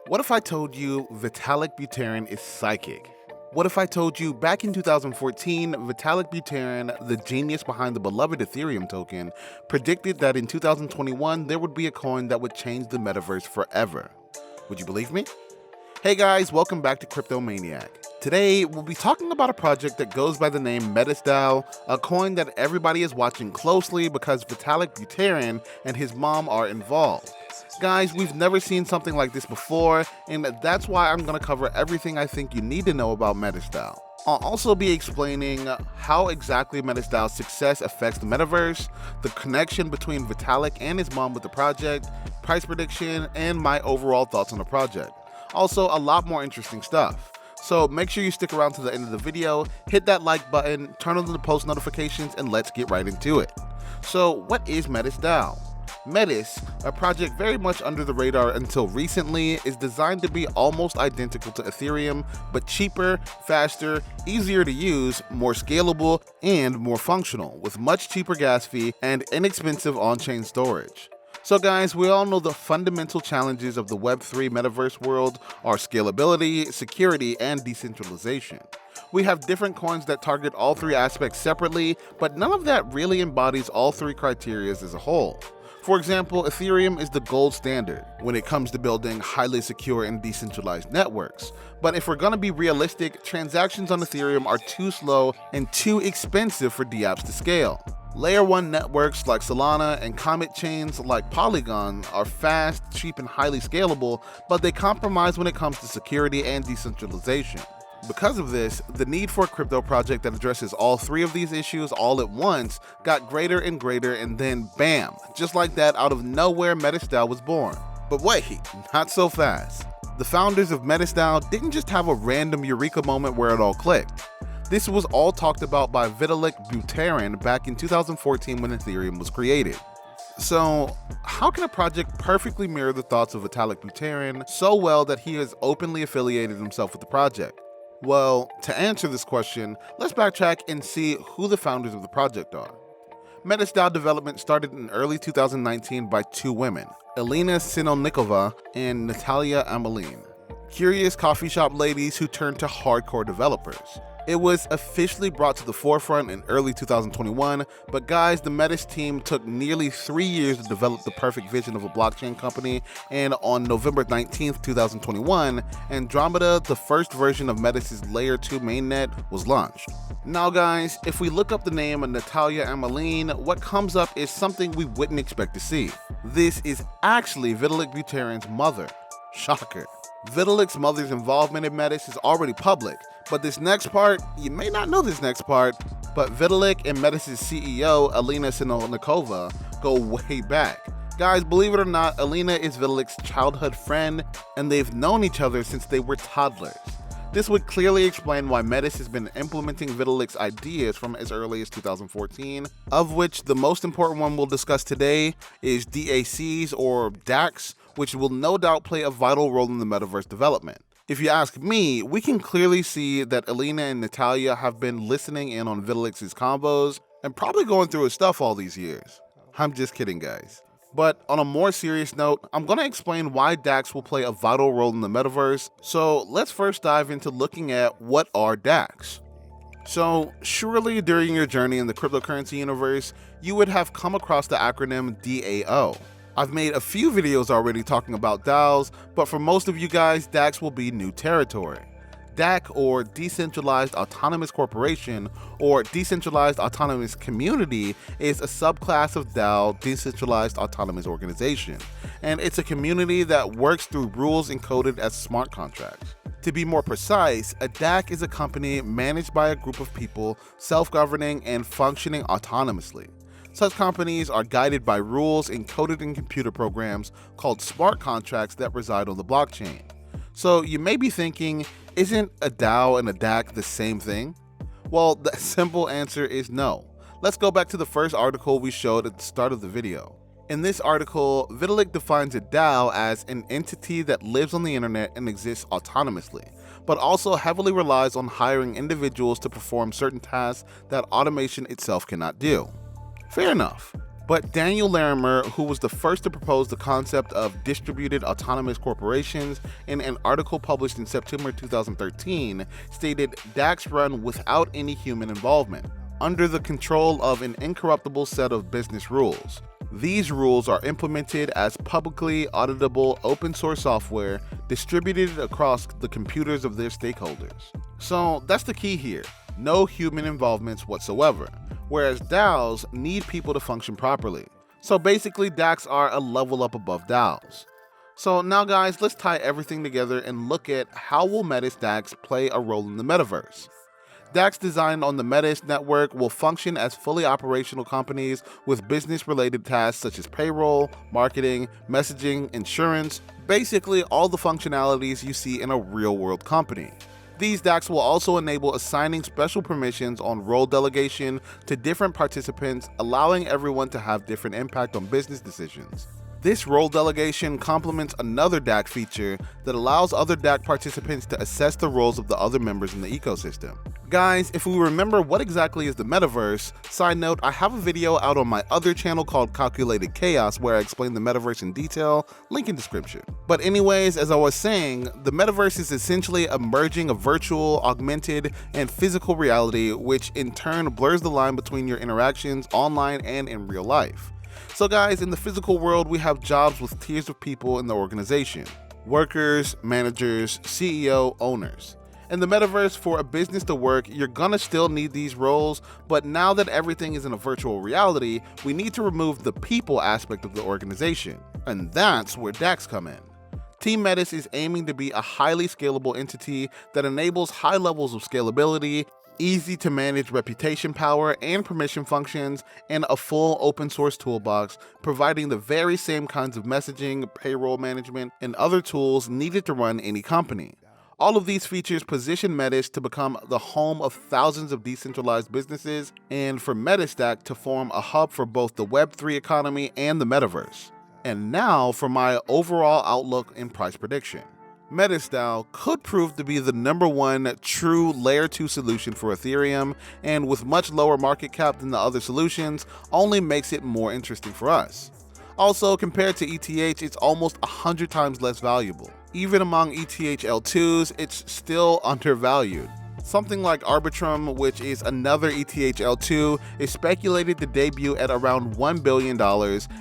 What if I told you Vitalik Buterin is psychic? What if I told you back in 2014, Vitalik Buterin, the genius behind the beloved Ethereum token, predicted that in 2021 there would be a coin that would change the metaverse forever? Would you believe me? Hey guys, welcome back to Crypto Maniac. Today, we'll be talking about a project that goes by the name Metis Dao, a coin that everybody is watching closely because Vitalik Buterin and his mom are involved. Guys, we've never seen something like this before, and that's why I'm going to cover everything I think you need to know about Metis Dao. I'll also be explaining how exactly Metis Dao's success affects the metaverse, the connection between Vitalik and his mom with the project, price prediction, and my overall thoughts on the project. Also, a lot more interesting stuff. So make sure you stick around to the end of the video, hit that like button, turn on the post notifications, and let's get right into it. So what is Metis Dao? Metis, a project very much under the radar until recently, is designed to be almost identical to Ethereum, but cheaper, faster, easier to use, more scalable, and more functional, with much cheaper gas fee and inexpensive on-chain storage. So guys, we all know the fundamental challenges of the Web3 metaverse world are scalability, security, and decentralization. We have different coins that target all three aspects separately, but none of that really embodies all three criteria as a whole. For example, Ethereum is the gold standard when it comes to building highly secure and decentralized networks. But if we're going to be realistic, transactions on Ethereum are too slow and too expensive for dApps to scale. Layer 1 networks like Solana and comet chains like Polygon are fast, cheap, and highly scalable, but they compromise when it comes to security and decentralization. Because of this, the need for a crypto project that addresses all three of these issues all at once got greater and greater, and then bam, just like that, out of nowhere, Metis Dao was born. But wait, not so fast. The founders of Metis Dao didn't just have a random eureka moment where it all clicked. This was all talked about by Vitalik Buterin back in 2014 when Ethereum was created. So, how can a project perfectly mirror the thoughts of Vitalik Buterin so well that he has openly affiliated himself with the project? Well, to answer this question, let's backtrack and see who the founders of the project are. Metis Dao development started in early 2019 by two women, Elena Sinonikova and Natalia Amelin, curious coffee shop ladies who turned to hardcore developers. It was officially brought to the forefront in early 2021, but guys, the Metis team took nearly 3 years to develop the perfect vision of a blockchain company, and on November 19th, 2021, Andromeda, the first version of Metis' Layer 2 mainnet, was launched. Now guys, if we look up the name of Natalia Amelin, what comes up is something we wouldn't expect to see. This is actually Vitalik Buterin's mother. Shocker. Vitalik's mother's involvement in Metis is already public, but this next part, you may not know this next part, but Vitalik and Metis' CEO, Elena Sinonikova, go way back. Guys, believe it or not, Elena is Vitalik's childhood friend, and they've known each other since they were toddlers. This would clearly explain why Metis has been implementing Vitalik's ideas from as early as 2014, of which the most important one we'll discuss today is DACs or DACs, which will no doubt play a vital role in the metaverse development. If you ask me, we can clearly see that Elena and Natalia have been listening in on Vitalik's combos and probably going through his stuff all these years. I'm just kidding, guys. But on a more serious note, I'm going to explain why DACs will play a vital role in the metaverse. So let's first dive into looking at what are DACs. So surely during your journey in the cryptocurrency universe, you would have come across the acronym DAO. I've made a few videos already talking about DAOs, but for most of you guys, DACs will be new territory. DAC, or Decentralized Autonomous Corporation, or Decentralized Autonomous Community, is a subclass of DAO, Decentralized Autonomous Organization, and it's a community that works through rules encoded as smart contracts. To be more precise, a DAC is a company managed by a group of people, self-governing and functioning autonomously. Such companies are guided by rules encoded in computer programs called smart contracts that reside on the blockchain. So you may be thinking, isn't a DAO and a DAC the same thing? Well, the simple answer is no. Let's go back to the first article we showed at the start of the video. In this article, Vitalik defines a DAO as an entity that lives on the internet and exists autonomously, but also heavily relies on hiring individuals to perform certain tasks that automation itself cannot do. Fair enough. But Daniel Larimer, who was the first to propose the concept of distributed autonomous corporations in an article published in September 2013, stated DACs run without any human involvement, under the control of an incorruptible set of business rules. These rules are implemented as publicly auditable open source software distributed across the computers of their stakeholders. So that's the key here, no human involvements whatsoever, whereas DAOs need people to function properly. So basically DACs are a level up above DAOs. So now guys, let's tie everything together and look at how will Metis DACs play a role in the metaverse. DACs designed on the Metis network will function as fully operational companies with business-related tasks such as payroll, marketing, messaging, insurance, basically all the functionalities you see in a real-world company. These DACs will also enable assigning special permissions on role delegation to different participants, allowing everyone to have different impact on business decisions. This role delegation complements another DAC feature that allows other DAC participants to assess the roles of the other members in the ecosystem. Guys, if we remember what exactly is the metaverse, side note, I have a video out on my other channel called Calculated Chaos where I explain the metaverse in detail, link in description. But anyways, as I was saying, the metaverse is essentially a merging of virtual, augmented, and physical reality, which in turn blurs the line between your interactions online and in real life. So guys, in the physical world, we have jobs with tiers of people in the organization: workers, managers, CEO, owners. In the metaverse, for a business to work, you're gonna still need these roles, but now that everything is in a virtual reality, we need to remove the people aspect of the organization. And that's where DACs come in. Team Metis is aiming to be a highly scalable entity that enables high levels of scalability, easy to manage reputation power and permission functions, and a full open source toolbox, providing the very same kinds of messaging, payroll management, and other tools needed to run any company. All of these features position Metis to become the home of thousands of decentralized businesses, and for MetisDao to form a hub for both the Web3 economy and the metaverse. And now for my overall outlook and price prediction. MetisDao could prove to be the #1 true Layer 2 solution for Ethereum, and with much lower market cap than the other solutions, only makes it more interesting for us. Also, compared to ETH, it's almost 100 times less valuable. Even among ETH L2s, it's still undervalued. Something like Arbitrum, which is another ETH L2, is speculated to debut at around $1 billion,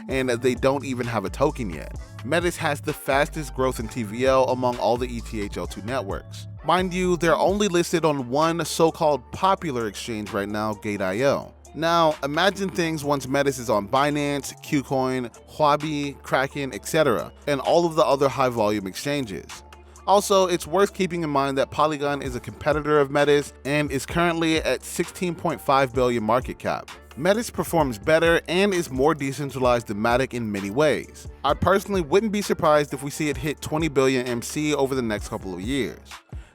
and they don't even have a token yet. Metis has the fastest growth in TVL among all the ETH L2 networks. Mind you, they're only listed on one so-called popular exchange right now, Gate.io. Now, imagine things once Metis is on Binance, KuCoin, Huobi, Kraken, etc., and all of the other high-volume exchanges. Also, it's worth keeping in mind that Polygon is a competitor of Metis and is currently at 16.5 billion market cap. Metis performs better and is more decentralized than Maniac in many ways. I personally wouldn't be surprised if we see it hit 20 billion MC over the next couple of years.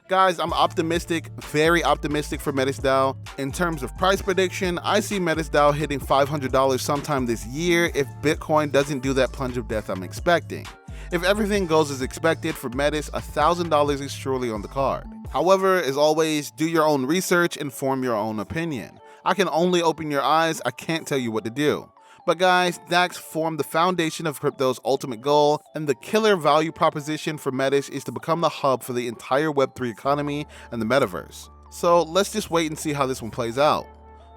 Guys, I'm optimistic, very optimistic for MetisDao. In terms of price prediction, I see MetisDao hitting $500 sometime this year if Bitcoin doesn't do that plunge of death I'm expecting. If everything goes as expected for Metis, $1,000 is surely on the card. However, as always, do your own research and form your own opinion. I can only open your eyes, I can't tell you what to do. But guys, DACs form the foundation of crypto's ultimate goal, and the killer value proposition for Metis is to become the hub for the entire Web3 economy and the metaverse. So let's just wait and see how this one plays out.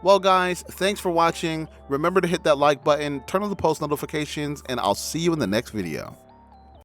Well guys, thanks for watching. Remember to hit that like button, turn on the post notifications, and I'll see you in the next video.